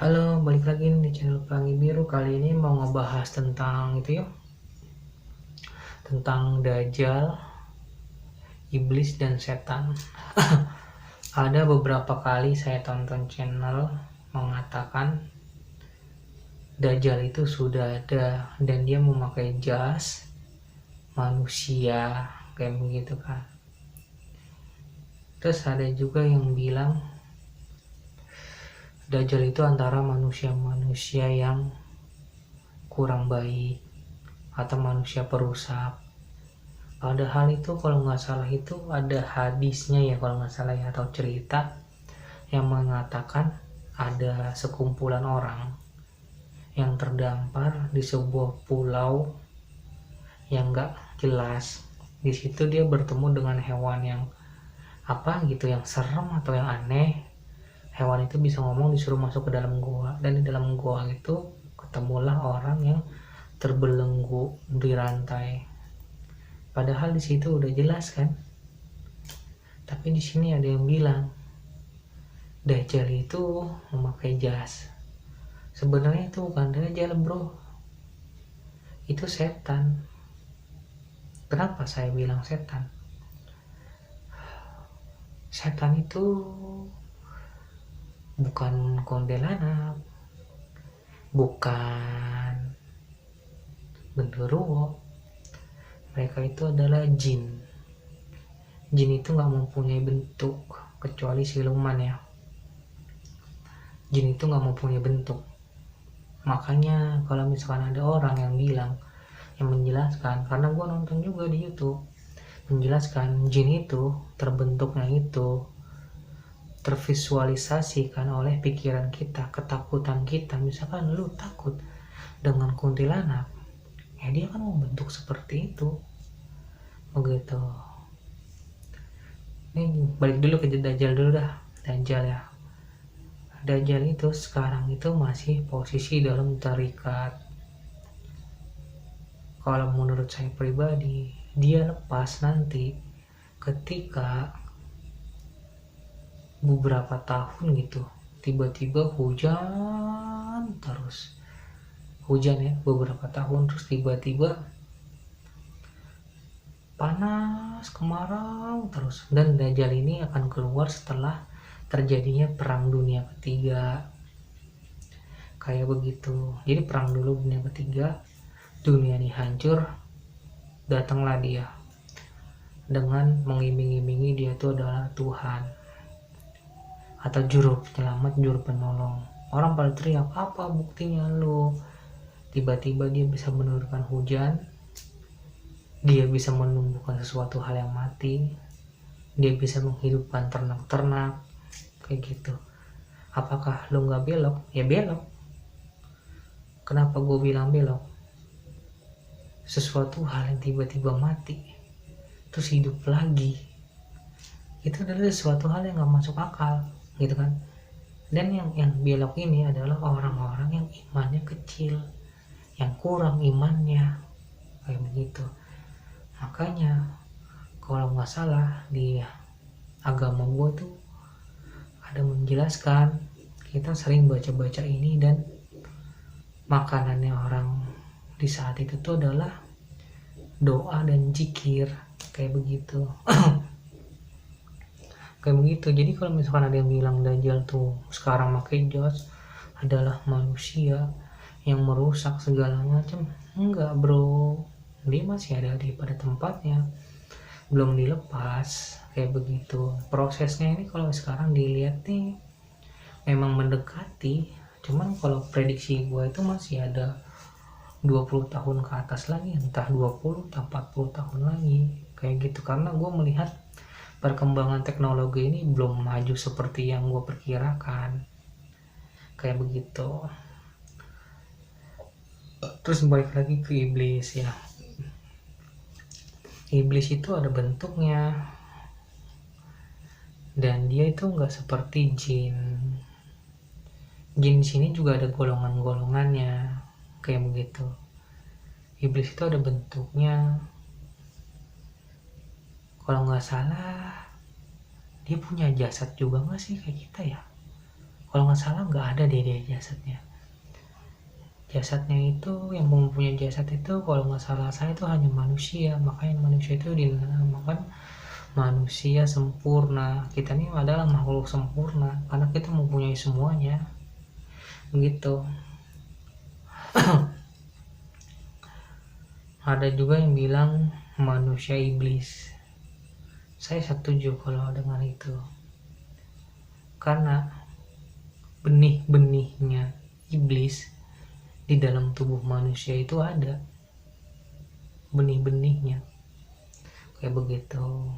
Halo, balik lagi nih di channel Pelangi Biru. Kali ini mau ngebahas tentang itu ya, tentang Dajjal, iblis dan setan. Ada beberapa kali saya tonton channel mengatakan Dajjal itu sudah ada dan dia memakai jas manusia kayak begitu kan. Terus ada juga yang bilang Dajjal itu antara manusia-manusia yang kurang baik atau manusia perusak. Padahal itu kalau nggak salah itu ada hadisnya ya, kalau nggak salah ya, atau cerita yang mengatakan ada sekumpulan orang yang terdampar di sebuah pulau yang nggak jelas. Di situ dia bertemu dengan hewan yang apa gitu, yang serem atau yang aneh. Hewan itu bisa ngomong, disuruh masuk ke dalam gua, dan di dalam gua itu ketemulah orang yang terbelenggu di rantai. Padahal di situ udah jelas kan. Tapi di sini ada yang bilang Dajjal itu memakai jas. Sebenarnya itu bukan Dajjal, bro. Itu setan. Kenapa saya bilang setan? Setan itu bukan kuntilanak, bukan genderuwo. Mereka itu adalah jin. Jin itu nggak mempunyai bentuk kecuali siluman ya. Jin itu nggak mempunyai bentuk. Makanya kalau misalkan ada orang yang bilang, yang menjelaskan, karena gue nonton juga di YouTube, menjelaskan jin itu terbentuknya itu tervisualisasikan oleh pikiran kita, ketakutan kita. Misalkan lu takut dengan kuntilanak, ya dia kan membentuk seperti itu begitu. Ini balik dulu ke Dajjal dulu dah. Dajjal ya, Dajjal itu sekarang itu masih posisi dalam terikat. Kalau menurut saya pribadi, dia lepas nanti ketika beberapa tahun gitu, tiba-tiba hujan terus. Hujan ya, beberapa tahun terus tiba-tiba panas, kemarau terus. Dan Dajjal ini akan keluar setelah terjadinya perang dunia ketiga. Kayak begitu. Jadi perang dulu dunia ketiga, dunia ini hancur, datanglah dia dengan mengiming-imingi dia itu adalah Tuhan atau juru penyelamat, juru penolong. Orang pada teriak, apa buktinya lu? Tiba-tiba dia bisa menurunkan hujan, dia bisa menumbuhkan sesuatu hal yang mati, dia bisa menghidupkan ternak-ternak kayak gitu. Apakah lu nggak belok? Ya belok. Kenapa gue bilang belok? Sesuatu hal yang tiba-tiba mati terus hidup lagi, itu adalah sesuatu hal yang nggak masuk akal gitu kan. Dan yang belok ini adalah orang-orang yang imannya kecil, yang kurang imannya kayak begitu. Makanya kalau nggak salah di agama gue tuh ada menjelaskan, kita sering baca-baca ini, dan makanannya orang di saat itu tuh adalah doa dan zikir kayak begitu. Kayak begitu. Jadi kalau misalkan ada yang bilang Dajjal tuh sekarang pakai jas adalah manusia yang merusak segala macam, enggak bro, dia masih ada di pada tempatnya, belum dilepas kayak begitu. Prosesnya ini kalau sekarang dilihat nih memang mendekati, cuman kalau prediksi gue itu masih ada 20 tahun ke atas lagi, entah 20 atau 40 tahun lagi kayak gitu. Karena gue melihat perkembangan teknologi ini belum maju seperti yang gue perkirakan kayak begitu. Terus balik lagi ke iblis ya. Iblis itu ada bentuknya, dan dia itu nggak seperti jin. Jin di sini juga ada golongan-golongannya kayak begitu. Iblis itu ada bentuknya. Kalau nggak salah dia punya jasad juga nggak sih kayak kita ya? kalau nggak salah nggak ada deh dia jasadnya itu yang mempunyai jasad itu kalau nggak salah saya itu hanya manusia, makanya manusia itu dinamakan manusia sempurna. Kita ini adalah makhluk sempurna karena kita mempunyai semuanya begitu. Ada juga yang bilang manusia iblis. Saya setuju kalau dengan itu, karena benih-benihnya iblis di dalam tubuh manusia itu ada benih-benihnya kayak begitu.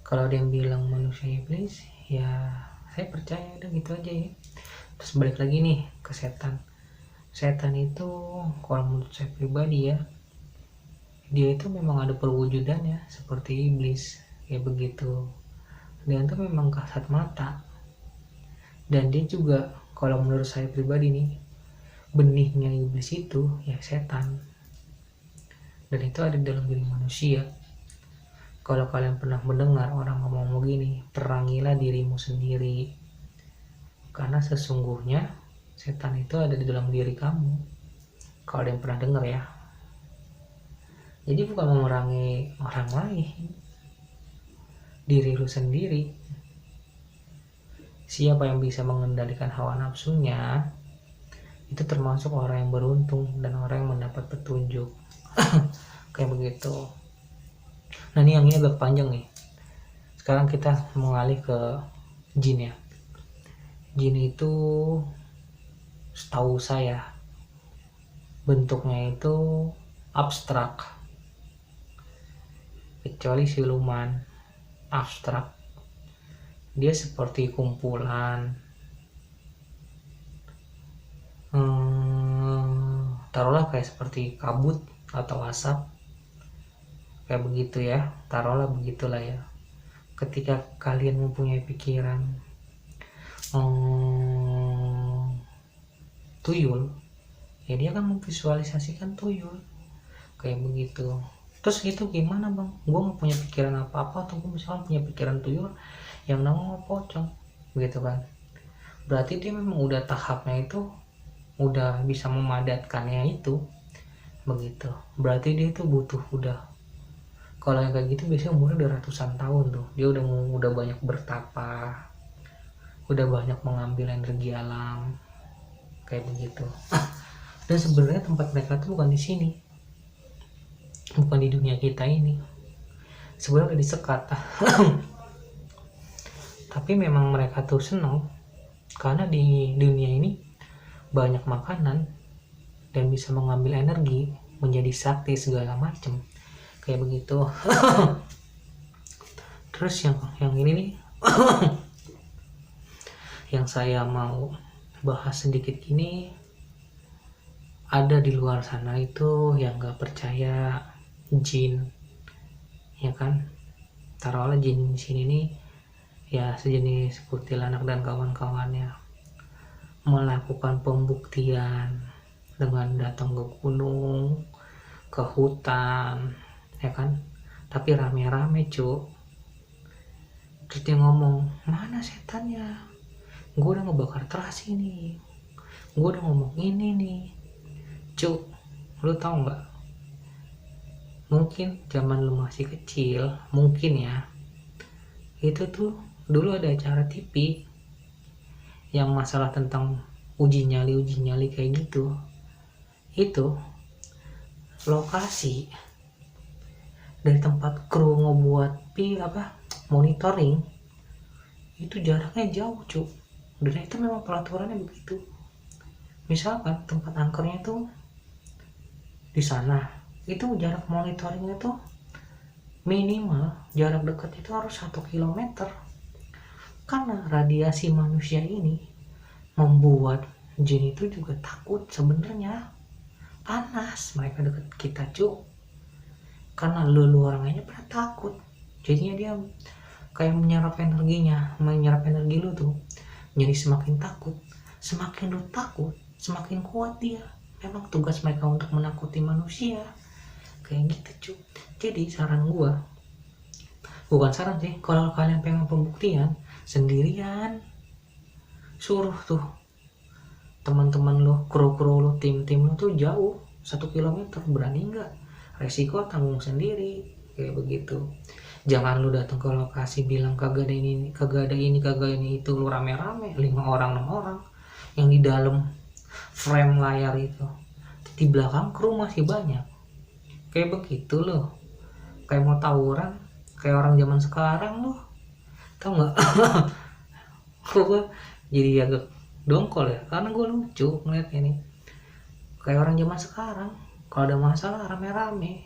Kalau ada yang bilang manusia iblis, ya saya percaya udah gitu aja ya. Terus balik lagi nih ke setan. Setan itu kalau menurut saya pribadi ya, dia itu memang ada perwujudannya seperti iblis kayak begitu. Dia itu memang kasat mata, dan dia juga kalau menurut saya pribadi nih, benihnya iblis itu ya setan, dan itu ada di dalam diri manusia. Kalau kalian pernah mendengar orang ngomong begini, perangilah dirimu sendiri, karena sesungguhnya setan itu ada di dalam diri kamu. Kalau ada yang pernah dengar ya, jadi bukan memerangi orang lain, diri lu sendiri. Siapa yang bisa mengendalikan hawa nafsunya, itu termasuk orang yang beruntung dan orang yang mendapat petunjuk. Kayak begitu. Nah ini yang ini agak panjang nih. Sekarang kita mengalih ke jin ya. Jin itu setahu saya bentuknya itu abstrak, kecuali siluman abstrak. Dia seperti kumpulan taruhlah kayak seperti kabut atau asap kayak begitu ya, taruhlah begitulah ya. Ketika kalian mempunyai pikiran tuyul, ya dia akan memvisualisasikan tuyul kayak begitu. Terus itu gimana bang, gue gak punya pikiran apa-apa, atau gue misalkan punya pikiran tuyul yang nama pocong begitu kan, berarti dia memang udah tahapnya itu udah bisa memadatkannya itu begitu. Berarti dia itu butuh udah, kalau yang kayak gitu biasanya umurnya udah ratusan tahun tuh, dia udah banyak bertapa, udah banyak mengambil energi alam kayak begitu. Dan sebenarnya tempat mereka tuh bukan di sini, bukan di dunia kita ini, sebenarnya udah disekat. Tapi memang mereka tuh senang karena di dunia ini banyak makanan dan bisa mengambil energi menjadi sakti segala macam kayak begitu. Terus yang ini nih yang saya mau bahas sedikit gini, ada di luar sana itu yang gak percaya jin ya kan. Taruhlah jin di sini nih ya sejenis kuntilanak dan kawan-kawannya melakukan pembuktian dengan datang ke gunung, ke hutan ya kan, tapi rame-rame cuk. Terus dia ngomong, mana setannya, gue udah ngebakar terasi nih, gue udah ngomong ini nih cuk. Lu tau gak, mungkin zaman lu masih kecil mungkin ya, itu tuh dulu ada acara TV yang masalah tentang uji nyali kayak gitu. Itu lokasi dari tempat kru ngebuat monitoring itu jaraknya jauh cuk, dan itu memang peraturannya begitu. Misalkan tempat angkernya itu di sana, itu jarak monitoringnya tuh minimal jarak dekat itu harus 1 kilometer, karena radiasi manusia ini membuat jin itu juga takut sebenarnya. Panas mereka deket kita cuk, karena lu orangnya pada takut, jadinya dia kayak menyerap energi lu tuh, jadi semakin takut. Semakin lu takut semakin kuat dia. Memang tugas mereka untuk menakuti manusia kayak gitu cuk. Jadi saran gua, bukan saran sih, kalau kalian pengen pembuktian sendirian suruh tuh teman-teman lo, kru-kru lo, tim-tim lo tuh jauh 1 kilometer, berani nggak? Resiko tanggung sendiri, kayak begitu. Jangan lu datang ke lokasi bilang kagak ada ini, kagak ada ini, kagak ini itu, lu rame-rame 5 orang 6 orang yang di dalam frame layar itu, di belakang kru masih banyak, kayak begitu loh. Kayak mau tawuran, kayak orang zaman sekarang loh, tau nggak? Gue jadi agak dongkol ya, karena gue lucu ngeliat ini, kayak orang zaman sekarang kalau ada masalah rame-rame.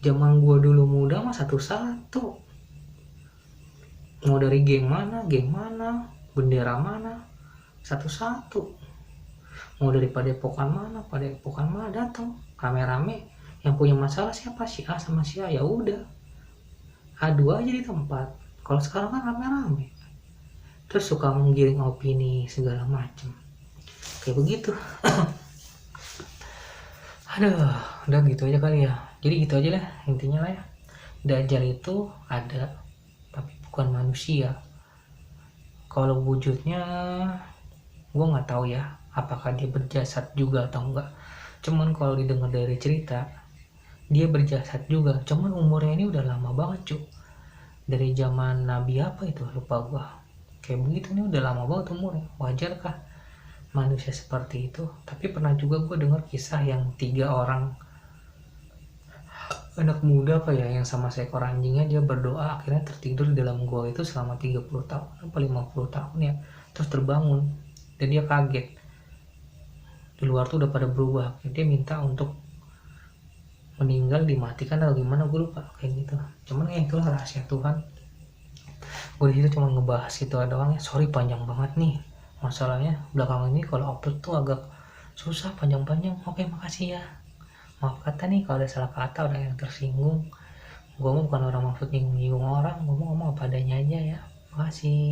Zaman gue dulu muda mah satu-satu, mau dari geng mana, bendera mana, satu-satu. Mau dari padepokan mana datang rame-rame. Yang punya masalah siapa? Si A sama si A, ya udah adu aja di tempat. Kalau sekarang kan rame-rame, terus suka menggiring opini segala macem, kayak begitu. Aduh, udah gitu aja kali ya. Jadi gitu aja lah intinya lah ya. Dajjal itu ada, tapi bukan manusia. Kalau wujudnya gue nggak tahu ya, apakah dia berjasad juga atau enggak. Cuman kalau didengar dari cerita, dia berjasad juga. Cuman umurnya ini udah lama banget cuy. Dari zaman Nabi apa itu, lupa gue. Kayak begitu nih, udah lama banget umurnya. Wajar kah manusia seperti itu? Tapi pernah juga gue dengar kisah yang 3 orang anak muda apa ya, yang sama seekor anjingnya, dia berdoa akhirnya tertidur di dalam gua itu selama 30 tahun apa 50 tahun ya, terus terbangun dan dia kaget di luar tuh udah pada berubah. Dia minta untuk meninggal, dimatikan atau gimana, gue lupa kayak gitu. Cuman ya itulah rahasia Tuhan. Gue di situ cuma ngebahas gitu doang ya. Sorry panjang banget nih masalahnya belakangan ini, kalau upload tuh agak susah panjang-panjang. Oke, makasih ya. Maaf kata nih kalau ada salah kata, ada yang tersinggung. Gue mau bukan orang maksud nyinggung orang, gue mau ngomong apa adanya aja ya. Makasih.